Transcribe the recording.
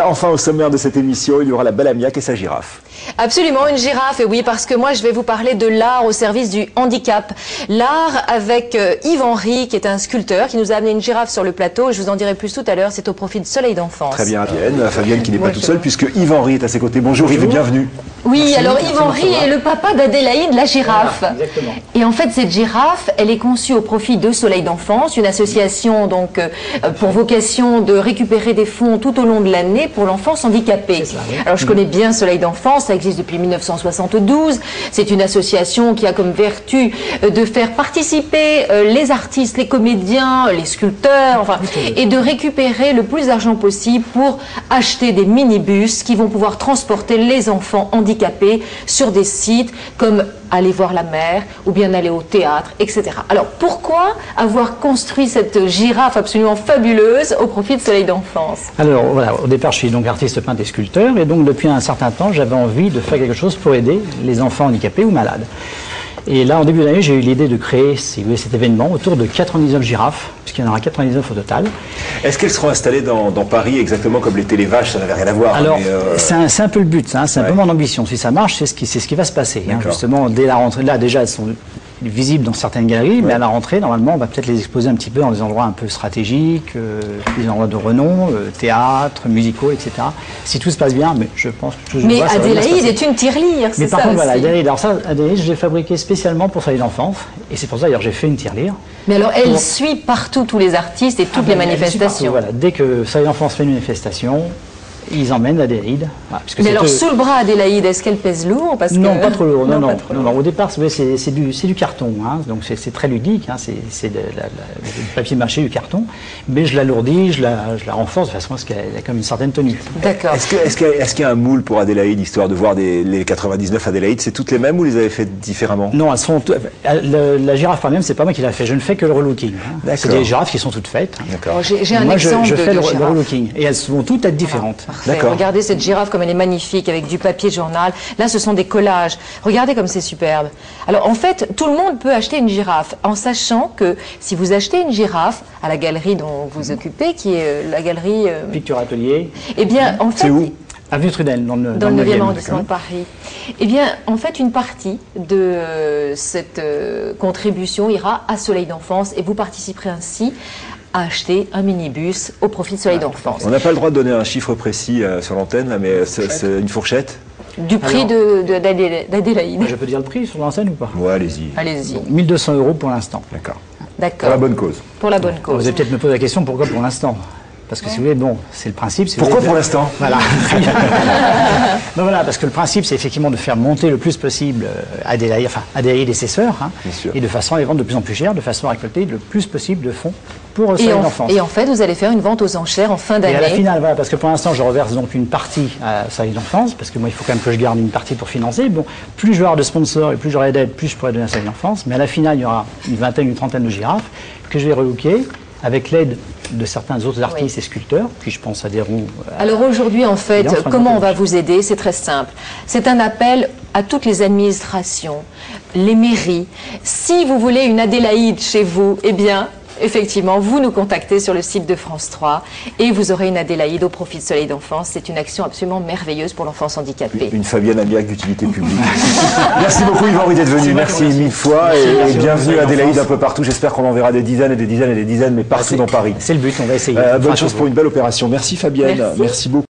Enfin, au sommaire de cette émission, il y aura la belle Amiac et sa girafe. Absolument, une girafe, et oui, parce que moi je vais vous parler de l'art au service du handicap. L'art avec Yves Henry, qui est un sculpteur, qui nous a amené une girafe sur le plateau. Je vous en dirai plus tout à l'heure, c'est au profit de Soleil d'Enfance. Très bien, Fabienne qui n'est pas toute seule, puisque Yves Henry est à ses côtés. Bonjour Yves et bienvenue. Oui, merci, alors Yves Henry est le papa d'Adélaïde, la girafe. Voilà, exactement. Et en fait, cette girafe, elle est conçue au profit de Soleil d'Enfance, une association donc pour vocation de récupérer des fonds tout au long de l'année pour l'enfance handicapée. Ça, oui. Alors je connais bien Soleil d'Enfance, ça existe depuis 1972. C'est une association qui a comme vertu de faire participer les artistes, les comédiens, les sculpteurs, enfin, et de récupérer le plus d'argent possible pour acheter des minibus qui vont pouvoir transporter les enfants handicapés sur des sites comme aller voir la mer ou bien aller au théâtre, etc. Alors pourquoi avoir construit cette girafe absolument fabuleuse au profit de Soleil d'Enfance? Alors voilà, au départ je suis donc artiste peintre et sculpteur et donc depuis un certain temps j'avais envie de faire quelque chose pour aider les enfants handicapés ou malades. Et là, en début d'année, j'ai eu l'idée de créer cet événement autour de 99 girafes, puisqu'il y en aura 99 au total. Est-ce qu'elles seront installées dans Paris exactement comme les télévaches? Ça n'avait rien à voir. Alors, mais c'est un peu le but, hein, c'est un peu mon ambition. Si ça marche, c'est ce qui va se passer. Hein, justement, dès la rentrée, là déjà, elles sont visibles dans certaines galeries, mais à la rentrée, normalement, on va peut-être les exposer un petit peu dans des endroits un peu stratégiques, des endroits de renom, théâtre, musicaux, etc. Si tout se passe bien, mais je pense que tout se passe bien. Mais Adélaïde est une tirelire, c'est ça. Mais par contre, aussi. voilà, Adélaïde, alors ça, Adélaïde, je l'ai fabriquée spécialement pour Soleil d'Enfance, et c'est pour ça d'ailleurs j'ai fait une tirelire. Mais alors, elle suit partout tous les artistes et toutes les manifestations. Voilà, dès que Soleil d'Enfance fait une manifestation, ils emmènent Adélaïde. Voilà, mais alors, sous le bras Adélaïde, est-ce qu'elle pèse lourd? Non, pas trop lourd. Non, pas trop lourd. Au départ, c'est du carton, hein, donc c'est très ludique. Hein, c'est du papier mâché, du carton. Mais je l'alourdis, je la renforce de façon à ce qu'elle ait comme une certaine tenue. D'accord. Est-ce qu'il y a un moule pour Adélaïde, histoire de voir les 99 Adélaïdes? C'est toutes les mêmes ou les avez faites différemment? Non, elles sont la girafe par même, c'est pas moi qui l'a fait. Je ne fais que le relooking. Hein. C'est des girafes qui sont toutes faites. D'accord. J'ai un exemple je fais de le girafe. relooking et elles vont toutes être différentes. D'accord. Regardez cette girafe comme elle est magnifique avec du papier journal. Là, ce sont des collages. Regardez comme c'est superbe. Alors, en fait, tout le monde peut acheter une girafe en sachant que si vous achetez une girafe à la galerie dont vous occupez, qui est la galerie... Picture Atelier. Eh bien, en fait... C'est où? Avenue Trudel, dans le 9e arrondissement de Paris. Eh bien, en fait, une partie de cette contribution ira à Soleil d'Enfance et vous participerez ainsi à acheter un minibus au profit de Soleil d'Enfance. On n'a pas le droit de donner un chiffre précis sur l'antenne, là, mais c'est une fourchette. Du prix d'Adélaïde. Je peux dire le prix sur l'enseigne ou pas? Ouais, allez-y. Allez-y. 1 200 € pour l'instant. D'accord. D'accord. Pour la bonne cause. Pour la bonne cause. Vous allez peut-être me poser la question pourquoi pour l'instant? Parce que si vous voulez, bon, c'est le principe. Si Pourquoi pour l'instant? Voilà. Donc voilà, parce que le principe, c'est effectivement de faire monter le plus possible Adélaïde et ses sœurs, hein, et de façon à les vendre de plus en plus cher, de façon à récolter le plus possible de fonds pour Soleil d'Enfance. Et en fait, vous allez faire une vente aux enchères en fin d'année. Et à la finale, voilà, parce que pour l'instant, je reverse donc une partie à Soleil d'Enfance, parce que moi, il faut quand même que je garde une partie pour financer. Bon, plus je vais avoir de sponsors et plus j'aurai d'aide, plus je pourrai donner à Soleil d'Enfance. Mais à la finale, il y aura une vingtaine, une trentaine de girafes que je vais relooker avec l'aide de certains autres artistes et sculpteurs, puis je pense à des roues. Alors aujourd'hui, en fait, comment on va vous aider? C'est très simple. C'est un appel à toutes les administrations, les mairies. Si vous voulez une Adélaïde chez vous, eh bien, effectivement, vous nous contactez sur le site de France 3 et vous aurez une Adélaïde au profit de Soleil d'Enfance. C'est une action absolument merveilleuse pour l'enfance handicapée. Une Fabienne Amiac d'utilité publique. Merci beaucoup Yves Henry d'être venu. Merci mille fois et bienvenue Adélaïde un peu partout. J'espère qu'on en verra des dizaines et des dizaines et des dizaines, mais partout dans Paris. C'est le but, on va essayer. Bonne chance pour une belle opération. Merci Fabienne. Merci beaucoup.